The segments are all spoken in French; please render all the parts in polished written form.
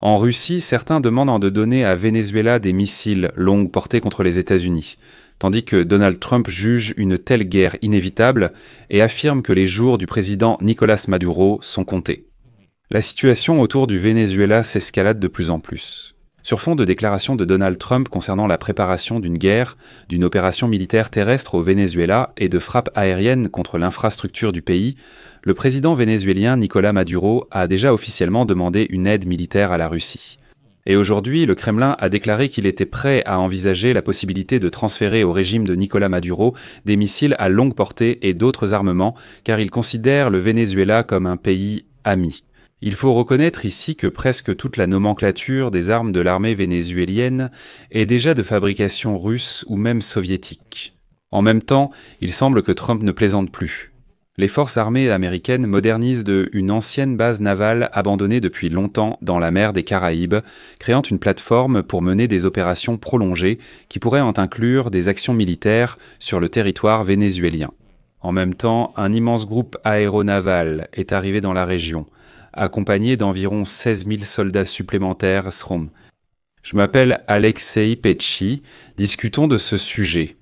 En Russie, certains demandent de donner à Venezuela des missiles longue portée contre les États-Unis, tandis que Donald Trump juge une telle guerre inévitable et affirme que les jours du président Nicolás Maduro sont comptés. La situation autour du Venezuela s'escalade de plus en plus. Sur fond de déclarations de Donald Trump concernant la préparation d'une guerre, d'une opération militaire terrestre au Venezuela et de frappes aériennes contre l'infrastructure du pays, le président vénézuélien Nicolás Maduro a déjà officiellement demandé une aide militaire à la Russie. Et aujourd'hui, le Kremlin a déclaré qu'il était prêt à envisager la possibilité de transférer au régime de Nicolás Maduro des missiles à longue portée et d'autres armements, car il considère le Venezuela comme un pays ami. Il faut reconnaître ici que presque toute la nomenclature des armes de l'armée vénézuélienne est déjà de fabrication russe ou même soviétique. En même temps, il semble que Trump ne plaisante plus. Les forces armées américaines modernisent une ancienne base navale abandonnée depuis longtemps dans la mer des Caraïbes, créant une plateforme pour mener des opérations prolongées qui pourraient en inclure des actions militaires sur le territoire vénézuélien. En même temps, un immense groupe aéronaval est arrivé dans la région, accompagné d'environ 16 000 soldats supplémentaires SROM. Je m'appelle Alexei Petchi, discutons de ce sujet.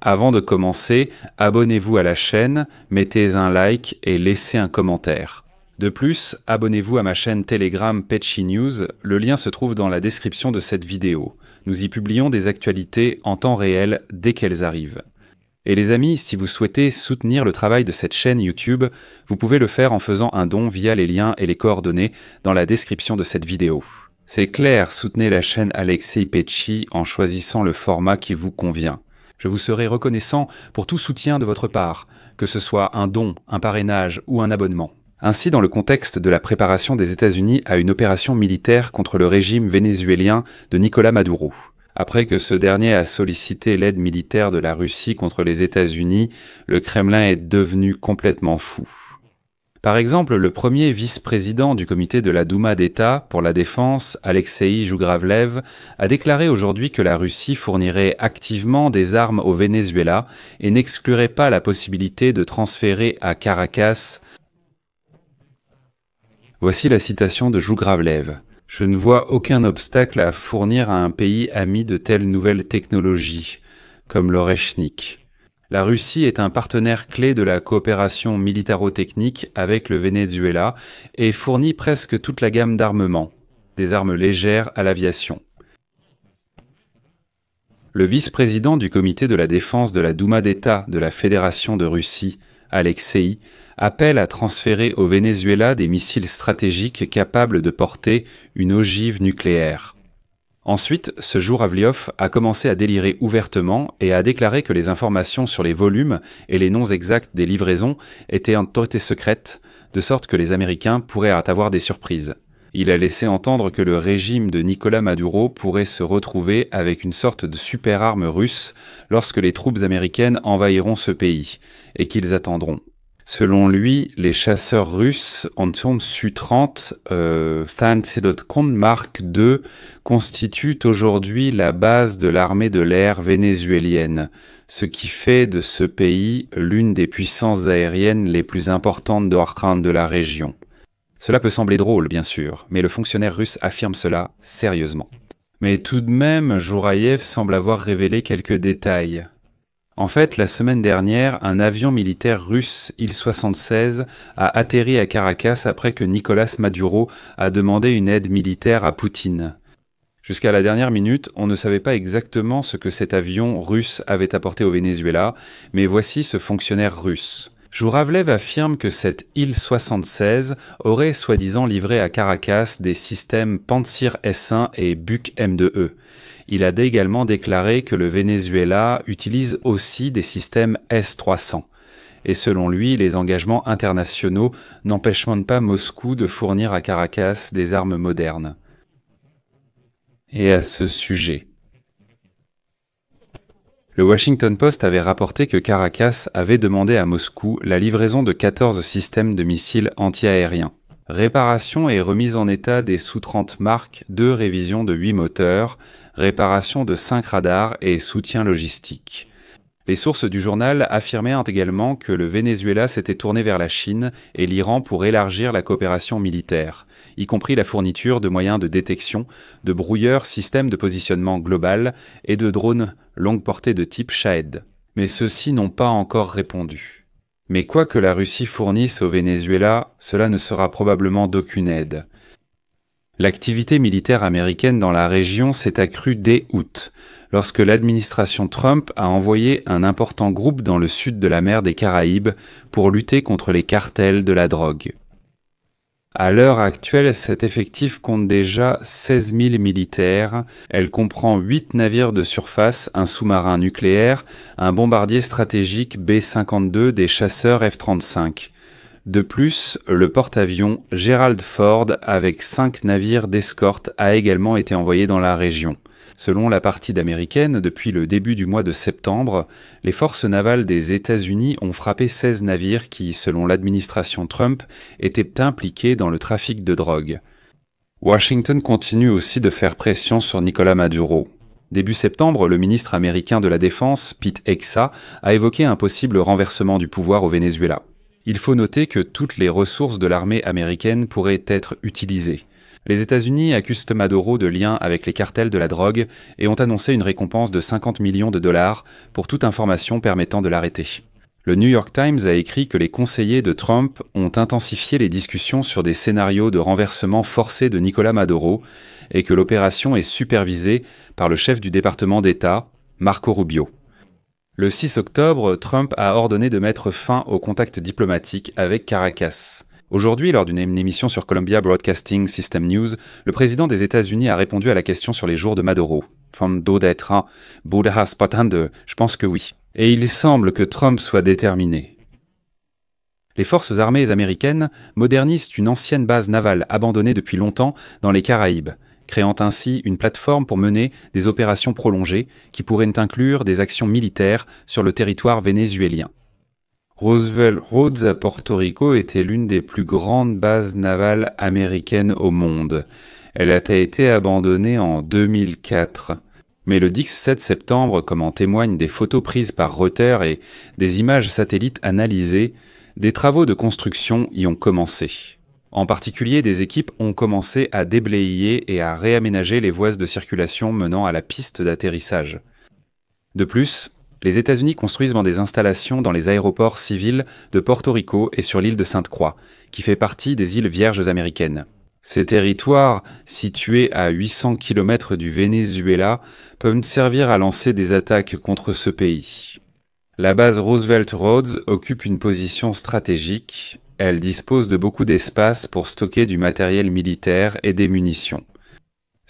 Avant de commencer, abonnez-vous à la chaîne, mettez un like et laissez un commentaire. De plus, abonnez-vous à ma chaîne Telegram Petchi News, le lien se trouve dans la description de cette vidéo. Nous y publions des actualités en temps réel dès qu'elles arrivent. Et les amis, si vous souhaitez soutenir le travail de cette chaîne YouTube, vous pouvez le faire en faisant un don via les liens et les coordonnées dans la description de cette vidéo. C'est clair, soutenez la chaîne Alexei Petchi en choisissant le format qui vous convient. Je vous serai reconnaissant pour tout soutien de votre part, que ce soit un don, un parrainage ou un abonnement. Ainsi, dans le contexte de la préparation des États-Unis à une opération militaire contre le régime vénézuélien de Nicolás Maduro. Après que ce dernier a sollicité l'aide militaire de la Russie contre les États-Unis, le Kremlin est devenu complètement fou. Par exemple, le premier vice-président du comité de la Douma d'État pour la défense, Alexei Jougravlev, a déclaré aujourd'hui que la Russie fournirait activement des armes au Venezuela et n'exclurait pas la possibilité de transférer à Caracas. Voici la citation de Jougravlev. « Je ne vois aucun obstacle à fournir à un pays ami de telles nouvelles technologies, comme l'Oreshnik. La Russie est un partenaire clé de la coopération militaro-technique avec le Venezuela et fournit presque toute la gamme d'armements, des armes légères à l'aviation. » Le vice-président du comité de la défense de la Douma d'État de la Fédération de Russie, Alexei, appelle à transférer au Venezuela des missiles stratégiques capables de porter une ogive nucléaire. Ensuite, ce Jougravlev a commencé à délirer ouvertement et a déclaré que les informations sur les volumes et les noms exacts des livraisons étaient en totalité secrètes, de sorte que les Américains pourraient avoir des surprises. Il a laissé entendre que le régime de Nicolás Maduro pourrait se retrouver avec une sorte de super-arme russe lorsque les troupes américaines envahiront ce pays, et qu'ils attendront. Selon lui, les chasseurs russes Su-30 Thansedotcom Mark II constituent aujourd'hui la base de l'armée de l'air vénézuélienne, ce qui fait de ce pays l'une des puissances aériennes les plus importantes de la région. Cela peut sembler drôle, bien sûr, mais le fonctionnaire russe affirme cela sérieusement. Mais tout de même, Jouraïev semble avoir révélé quelques détails. En fait, la semaine dernière, un avion militaire russe Il-76 a atterri à Caracas après que Nicolás Maduro a demandé une aide militaire à Poutine. Jusqu'à la dernière minute, on ne savait pas exactement ce que cet avion russe avait apporté au Venezuela, mais voici ce fonctionnaire russe. Jougravlev affirme que cet Il-76 aurait soi-disant livré à Caracas des systèmes Pantsir S1 et Buk M2E. Il a également déclaré que le Venezuela utilise aussi des systèmes S-300. Et selon lui, les engagements internationaux n'empêcheront pas Moscou de fournir à Caracas des armes modernes. Et à ce sujet, le Washington Post avait rapporté que Caracas avait demandé à Moscou la livraison de 14 systèmes de missiles anti-aériens. Réparation et remise en état des Su-30 Mark, 2 révisions de 8 moteurs, réparation de 5 radars et soutien logistique. Les sources du journal affirmaient également que le Venezuela s'était tourné vers la Chine et l'Iran pour élargir la coopération militaire, y compris la fourniture de moyens de détection, de brouilleurs, systèmes de positionnement global et de drones longue portée de type Shahed. Mais ceux-ci n'ont pas encore répondu. Mais quoi que la Russie fournisse au Venezuela, cela ne sera probablement d'aucune aide. L'activité militaire américaine dans la région s'est accrue dès août, lorsque l'administration Trump a envoyé un important groupe dans le sud de la mer des Caraïbes pour lutter contre les cartels de la drogue. À l'heure actuelle, cet effectif compte déjà 16 000 militaires. Elle comprend 8 navires de surface, un sous-marin nucléaire, un bombardier stratégique B-52 des chasseurs F-35. De plus, le porte-avions Gerald Ford, avec 5 navires d'escorte, a également été envoyé dans la région. Selon la partie américaine, depuis le début du mois de septembre, les forces navales des États-Unis ont frappé 16 navires qui, selon l'administration Trump, étaient impliqués dans le trafic de drogue. Washington continue aussi de faire pression sur Nicolás Maduro. Début septembre, le ministre américain de la Défense, Pete Hegseth, a évoqué un possible renversement du pouvoir au Venezuela. Il faut noter que toutes les ressources de l'armée américaine pourraient être utilisées. Les États-Unis accusent Maduro de lien avec les cartels de la drogue et ont annoncé une récompense de 50 millions de dollars pour toute information permettant de l'arrêter. Le New York Times a écrit que les conseillers de Trump ont intensifié les discussions sur des scénarios de renversement forcé de Nicolás Maduro et que l'opération est supervisée par le chef du département d'État, Marco Rubio. Le 6 octobre, Trump a ordonné de mettre fin aux contacts diplomatiques avec Caracas. Aujourd'hui, lors d'une émission sur Columbia Broadcasting System News, le président des États-Unis a répondu à la question sur les jours de Maduro. Je pense que oui. Et il semble que Trump soit déterminé. Les forces armées américaines modernisent une ancienne base navale abandonnée depuis longtemps dans les Caraïbes, créant ainsi une plateforme pour mener des opérations prolongées qui pourraient inclure des actions militaires sur le territoire vénézuélien. Roosevelt Roads à Porto Rico était l'une des plus grandes bases navales américaines au monde. Elle a été abandonnée en 2004. Mais le 17 septembre, comme en témoignent des photos prises par Reuters et des images satellites analysées, des travaux de construction y ont commencé. En particulier, des équipes ont commencé à déblayer et à réaménager les voies de circulation menant à la piste d'atterrissage. De plus, les États-Unis construisent des installations dans les aéroports civils de Porto Rico et sur l'île de Sainte-Croix, qui fait partie des îles Vierges américaines. Ces territoires, situés à 800 km du Venezuela, peuvent servir à lancer des attaques contre ce pays. La base Roosevelt Roads occupe une position stratégique. Elle dispose de beaucoup d'espace pour stocker du matériel militaire et des munitions.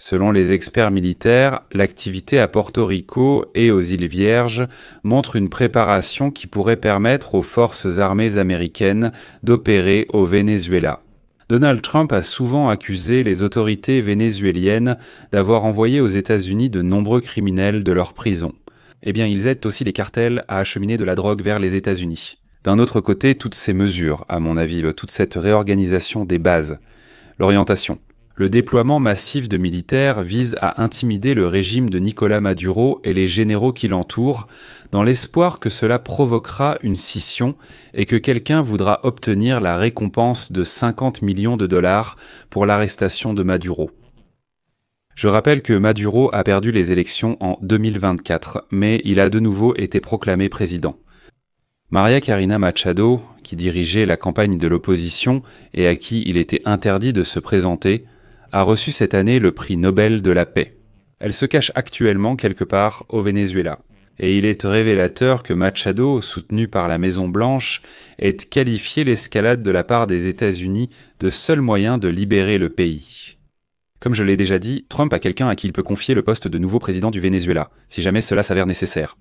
Selon les experts militaires, l'activité à Porto Rico et aux îles Vierges montre une préparation qui pourrait permettre aux forces armées américaines d'opérer au Venezuela. Donald Trump a souvent accusé les autorités vénézuéliennes d'avoir envoyé aux États-Unis de nombreux criminels de leurs prisons. Eh bien, ils aident aussi les cartels à acheminer de la drogue vers les États-Unis. D'un autre côté, toutes ces mesures, à mon avis, toute cette réorganisation des bases, l'orientation, le déploiement massif de militaires vise à intimider le régime de Nicolás Maduro et les généraux qui l'entourent, dans l'espoir que cela provoquera une scission et que quelqu'un voudra obtenir la récompense de 50 millions de dollars pour l'arrestation de Maduro. Je rappelle que Maduro a perdu les élections en 2024, mais il a de nouveau été proclamé président. María Corina Machado, qui dirigeait la campagne de l'opposition et à qui il était interdit de se présenter, a reçu cette année le prix Nobel de la paix. Elle se cache actuellement quelque part au Venezuela. Et il est révélateur que Machado, soutenu par la Maison-Blanche, ait qualifié l'escalade de la part des États-Unis de seul moyen de libérer le pays. Comme je l'ai déjà dit, Trump a quelqu'un à qui il peut confier le poste de nouveau président du Venezuela, si jamais cela s'avère nécessaire.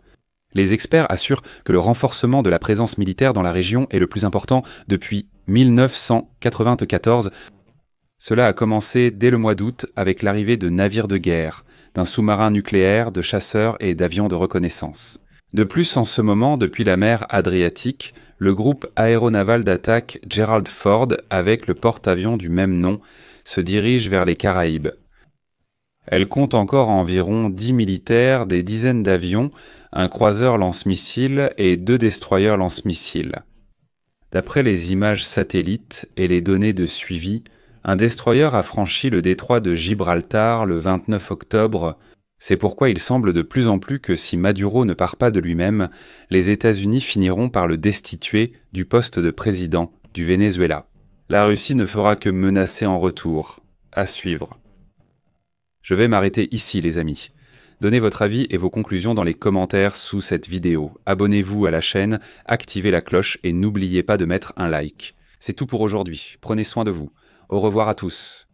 Les experts assurent que le renforcement de la présence militaire dans la région est le plus important depuis 1994. Cela a commencé dès le mois d'août avec l'arrivée de navires de guerre, d'un sous-marin nucléaire, de chasseurs et d'avions de reconnaissance. De plus, en ce moment, depuis la mer Adriatique, le groupe aéronaval d'attaque Gerald Ford, avec le porte-avions du même nom, se dirige vers les Caraïbes. Elle compte encore environ 10 militaires, des dizaines d'avions, un croiseur lance-missiles et 2 destroyers lance-missiles. D'après les images satellites et les données de suivi, un destroyer a franchi le détroit de Gibraltar le 29 octobre. C'est pourquoi il semble de plus en plus que si Maduro ne part pas de lui-même, les États-Unis finiront par le destituer du poste de président du Venezuela. La Russie ne fera que menacer en retour. À suivre. Je vais m'arrêter ici, les amis. Donnez votre avis et vos conclusions dans les commentaires sous cette vidéo. Abonnez-vous à la chaîne, activez la cloche et n'oubliez pas de mettre un like. C'est tout pour aujourd'hui. Prenez soin de vous. Au revoir à tous.